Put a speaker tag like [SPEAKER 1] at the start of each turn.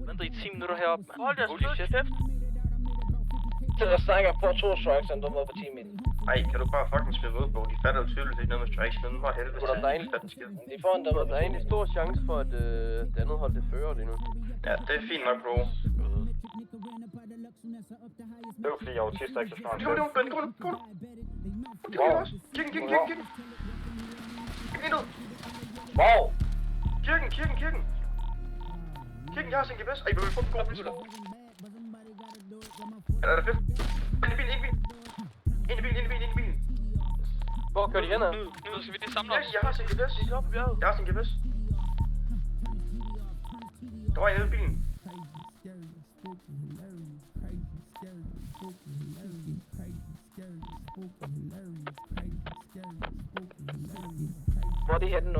[SPEAKER 1] Venter i 10 minutter heroppe. Hold jeres kæft.
[SPEAKER 2] Så der snakker på 2 strikes, og du må på 10 meter.
[SPEAKER 3] Ej, kan du bare fucking skrive ud på? De fatter jo tydeligt ikke noget med strikes, men hvor helvede.
[SPEAKER 2] Der er egentlig stor chance for, at det andet hold det fører lige nu.
[SPEAKER 3] Ja, det er fint nok, bro.
[SPEAKER 4] Det var fordi jeg var sidst, der ikke så snart.
[SPEAKER 3] Kom nu. Kirken. Ind ud.
[SPEAKER 4] Wow!
[SPEAKER 3] Kirken. Kirken, jeg har sin GPS. Ej, vi vil få en god pistol. Er der fedt? Ind i bilen.
[SPEAKER 2] Hvor kører de hen her?
[SPEAKER 1] Nu skal vi lige samle os.
[SPEAKER 3] Jeg har sin GPS. Jeg har sin GPS. Der var en nede i bilen.
[SPEAKER 2] Hvor er de henne nu?